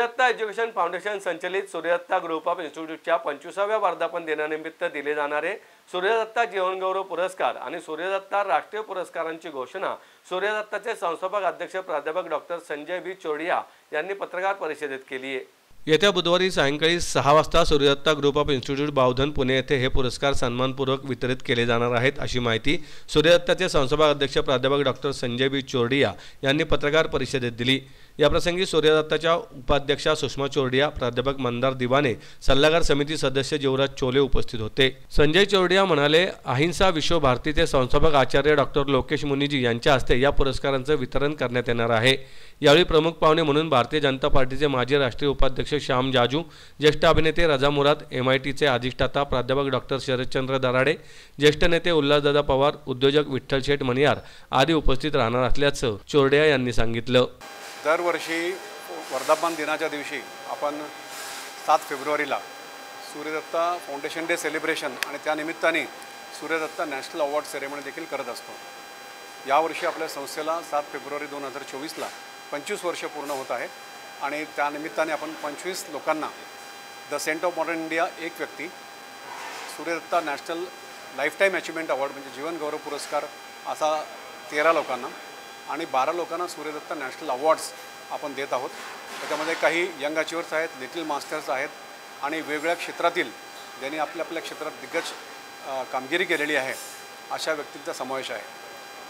Suryadatta education foundation संचलित Suryadatta group of इन्स्टिट्यूटच्या 25व्या वर्धापन दिनानिमित्त दिले जाणारे सूर्यदत्त जीवनगौरव पुरस्कार आणि सूर्यदत्त राष्ट्रीय पुरस्कारांची घोषणा सूर्यदत्तचे संस्थापक अध्यक्ष प्राध्यापक डॉक्टर संजय बी चोरडिया यांनी पत्रकार परिषदेत केली आहे। येत्या बुधवारी सायंकाळी 6 वाजता Suryadatta group of institute Bavdhan Pune येथे हे पुरस्कार सन्मानपूर्वक वितरित केले जाणार आहेत, अशी माहिती सूर्यदत्तचे संस्थापक अध्यक्ष प्राध्यापक डॉक्टर संजय बी चोरडिया यांनी पत्रकार परिषदेत दिली। याप्रसंगी सूर्यदत्तच्या उपाध्यक्षा सुषमा चोरडिया, प्राध्यापक मंदार दिवाने, सल्लागार समिती सदस्य जीवराज चोले उपस्थित होते। संजय चोरडिया म्हणाले, अहिंसा विश्व भारतीचे संस्थापक आचार्य डॉक्टर लोकेश मुनीजी यांच्या हस्ते या पुरस्कारांचे वितरण करण्यात येणार आहे। यावेळी प्रमुख पाहुणे म्हणून भारतीय जनता पार्टीचे माजी राष्ट्रीय उपाध्यक्ष श्याम जाजू, ज्येष्ठ अभिनेते रजा मुराद, MITचे अधिष्ठाता प्राध्यापक डॉक्टर शरदचंद्र दराडे, ज्येष्ठ नेते उल्हासदादा पवार, उद्योजक विठ्ठल शेठ मणियार आदी उपस्थित राहणार असल्याचं चोरडिया यांनी सांगितलं। दरवर्षी वर्धापन दिनाच्या दिवशी आपण 7 फेब्रुवारीला सूर्यदत्त फाउंडेशन डे सेलिब्रेशन आणि त्यानिमित्ताने सूर्यदत्त नॅशनल अवॉर्ड सेरेमनी देखील करत असतो। यावर्षी आपल्या संस्थेला 7 फेब्रुवारी 2024ला 25 वर्ष पूर्ण होत आहे आणि त्यानिमित्ताने आपण 25 लोकांना the saint of modern India एक व्यक्ती, Suryadatta national lifetime achievement award म्हणजे जीवन गौरव पुरस्कार असा 13 लोकांना आणि 12 लोकांना सूर्यदत्त नॅशनल अवॉर्ड्स आपण देत आहोत। त्याच्यामध्ये काही यंग अचिव्हर्स आहेत, लिटिल मास्टर्स आहेत आणि वेगवेगळ्या क्षेत्रातील ज्यांनी आपल्या क्षेत्रात दिग्गज कामगिरी केलेली आहे अशा व्यक्तींचा समावेश आहे।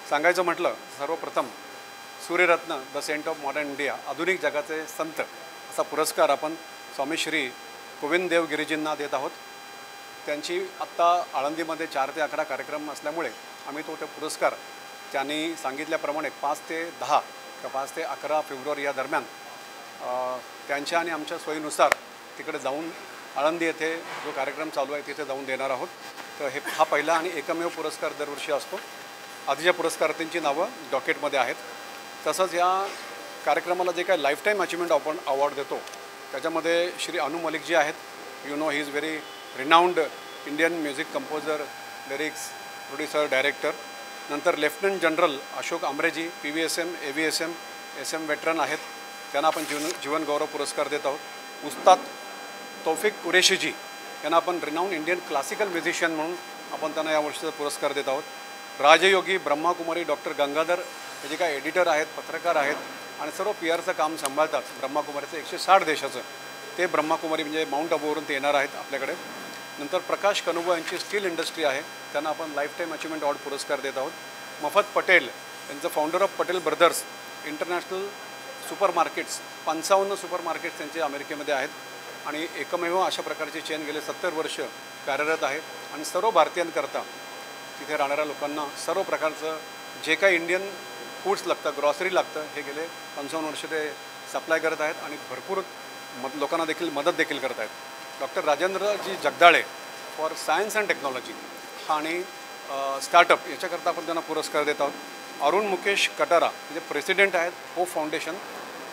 सांगायचं म्हटलं, सर्वप्रथम Suryaratna the saint of modern India आधुनिक जगाचे संत असा पुरस्कार आपण स्वामी श्री गोविंद देव गिरीजींना देत आहोत। त्यांची आत्ता आळंदीमध्ये 4 ते 11 कार्यक्रम असल्यामुळे आम्ही तो पुरस्कार त्यांनी सांगितल्याप्रमाणे 5 ते 10 किंवा 5 ते 11 फेब्रुवारी या दरम्यान त्यांच्या आणि आमच्या सोयीनुसार तिकडे जाऊन आळंदी येथे जो कार्यक्रम चालू आहे तिथे जाऊन देणार आहोत। तर हा पहिला आणि एकमेव पुरस्कार दरवर्षी असतो। आधीच्या पुरस्कारांची नावं डॉकेटमध्ये आहेत। तसंच या कार्यक्रमाला जे काही लाईफटाईम अचिव्हमेंट आपण अवॉर्ड देतो त्याच्यामध्ये श्री अनु मलिकजी आहेत। You know, he is very renowned Indian music composer, lyrics, producer, director. नंतर लेफ्टनंट जनरल अशोक आमरेजी, PVSM, AVSM, SM वेटरन आहेत, त्यांना आपण जीवन गौरव पुरस्कार देत आहोत। उस्ताद तौफिक कुरेशीजी यांना आपण रिनाउंड इंडियन क्लासिकल म्युझिशियन म्हणून आपण त्यांना यावर्षीचा पुरस्कार देत आहोत। राजयोगी ब्रह्माकुमारी डॉक्टर गंगाधर हे जे काय एडिटर आहेत, पत्रकार आहेत आणि सर्व PRचं काम सांभाळतात ब्रह्माकुमारीचं 160 देशाचं, ते ब्रह्माकुमारी म्हणजे माउंट आबूवरून ते येणार आहेत आपल्याकडे। नंतर प्रकाश कनुबा यांची स्टील इंडस्ट्री आहे, त्यांना आपण लाईफटाईम अचिव्हमेंट अवॉर्ड पुरस्कार देत आहोत। मफत पटेल यांचं founder of Patel brothers international super markets, 55 super markets त्यांचे अमेरिकेमध्ये आहेत आणि एकमेव अशा प्रकारची चेन गेले 70 वर्ष कार्यरत आहे आणि सर्व भारतीयांकरता तिथे राहणाऱ्या लोकांना सर्व प्रकारचं जे काही इंडियन फूड्स लागतं, ग्रॉसरी लागतं, हे गेले 55 वर्ष ते सप्लाय करत आहेत आणि भरपूर लोकांना देखील मदत देखील करत आहेत। Doctor Rajendraji Jagdale for science and technology आणि स्टार्टअप याच्याकरता आपण त्यांना पुरस्कार देत आहोत। अरुण मुकेश कटारा म्हणजे प्रेसिडेंट आहेत होप फाउंडेशन,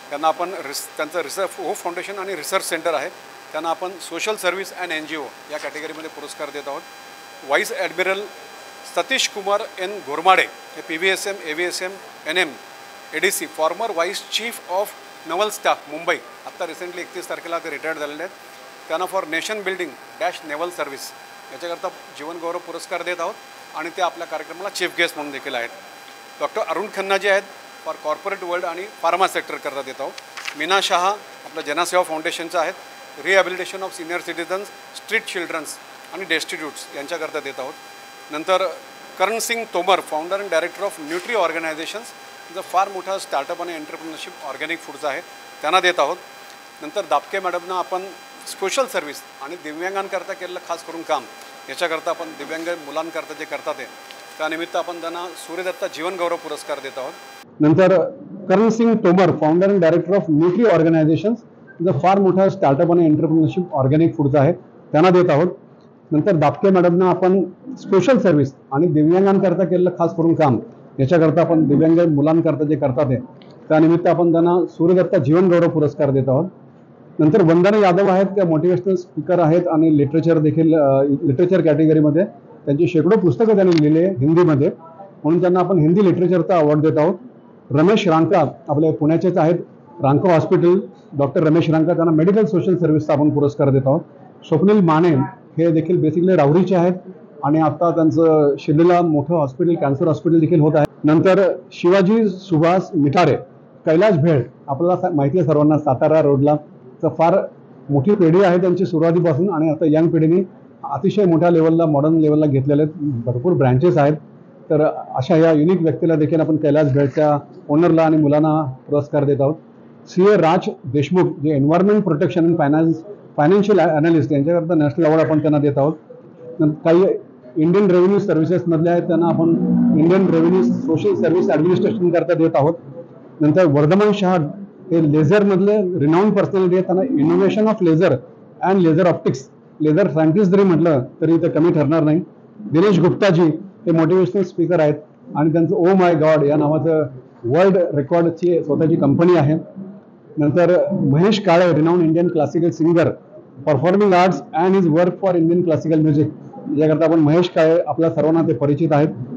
त्यांना आपण त्यांचं होप फाउंडेशन आणि रिसर्च सेंटर आहे, त्यांना आपण सोशल सर्व्हिस अँड NGO या कॅटेगरीमध्ये पुरस्कार देत आहोत। Vice admiral Satish Kumar N Ghormade हे PVSM, AVSM, NM, ADC, former vice chief of naval staff Mumbai, आत्ता रिसेंटली 31 तारखेला ते रिटायर्ड झालेले आहेत, त्यांना for nation building dash naval service याच्याकरता जीवन गौरव पुरस्कार देत आहोत आणि ते आपल्या कार्यक्रमाला चीफ गेस्ट म्हणून देखील आहेत। डॉक्टर अरुण खन्ना जे आहेत फॉर कॉर्पोरेट वर्ल्ड आणि फार्मा सेक्टर करता देत आहोत। मीना शहा आपल्या जनसेवा फाउंडेशनचं आहेत, rehabilitation of senior citizens, street childrens आणि डेस्टिट्यूट्स यांच्याकरता देत आहोत। नंतर Karan Singh Tomar founder and director of nutri organisations, जो फार मोठा स्टार्टअप आणि एंटरप्रिनरशिप ऑर्गॅनिक फूडचा आहे, त्यांना देत आहोत। नंतर दापके मॅडमना आपण सोशल सर्व्हिस आणि दिव्यांगांकरता केलेलं खास करून काम याच्याकरता आपण दिव्यांग मुलांकरता जे करतात ते त्यानिमित्त आपण त्यांना सूर्यदत्त जीवन गौरव पुरस्कार देत आहोत। नंतर Karan Singh Tomar founder and director of nutri organisations, जो फार मोठा स्टार्टअप आणि एंटरप्रिनरशिप ऑर्गॅनिक फूडचा आहे, त्यांना देत आहोत। नंतर दापके मॅडमना आपण सोशल सर्व्हिस आणि दिव्यांगांकरता केलेलं खास करून काम याच्याकरता आपण दिव्यांग मुलांकरता जे करतात ते त्यानिमित्त आपण त्यांना सूर्यदत्त जीवन गौरव पुरस्कार देत आहोत। नंतर वंदना यादव आहेत, त्या मोटिवेशनल स्पीकर आहेत आणि लिटरेचर देखील लिटरेचर कॅटेगरीमध्ये त्यांची शेकडो पुस्तकं त्यांनी लिहिली आहे हिंदीमध्ये, म्हणून त्यांना आपण हिंदी लिटरेचरचा अवॉर्ड देत आहोत। रमेश रांका आपले पुण्याचेच आहेत, रांको हॉस्पिटल डॉक्टर रमेश रांका त्यांना मेडिकल सोशल सर्व्हिसचा आपण पुरस्कार देत आहोत. स्वप्नील माने हे देखील बेसिकली राहुरीचे आहेत आणि आता त्यांचं शिर्डीला मोठं हॉस्पिटल कॅन्सर हॉस्पिटल देखील होत आहे. नंतर शिवाजी सुभाष मिठारे कैलाश भेळ आपल्याला माहिती आहे सर्वांना सातारा रोडला तर फार मोठी पिढी आहे त्यांची सुरुवातीपासून आणि आता यंग पिढीने अतिशय मोठ्या लेवलला मॉडर्न लेवलला घेतलेले आहेत. भरपूर ब्रँचेस आहेत. तर अशा या युनिक व्यक्तीला देखील आपण कैलाश भेळच्या ओनरला आणि मुलांना पुरस्कार देत आहोत. CA राज देशमुख जे environment protection and financial analyst यांच्याकरता नॅशनल अवॉर्ड आपण त्यांना देत आहोत. काही इंडियन रेव्हेन्यू सर्व्हिसेसमधले आहेत त्यांना आपण Indian revenue social service administration करता देत आहोत. नंतर वर्धमान शहाड हे लेझरमधले रिनाऊंड पर्सनॅलिटी आहेत त्यांना innovation of laser and laser optics laser scientist जरी म्हटलं तरी ते कमी ठरणार नाही. दिनेश गुप्ताजी हे मोटिवेशनल स्पीकर आहेत आणि त्यांचं ओ माय गॉड या नावाचं वर्ल्ड रेकॉर्डची स्वतःची कंपनी आहे. नंतर Mahesh Kale renowned Indian classical singer performing arts and his work for Indian classical music याकरता आपण महेश काळे आपल्या सर्वांना ते परिचित आहेत.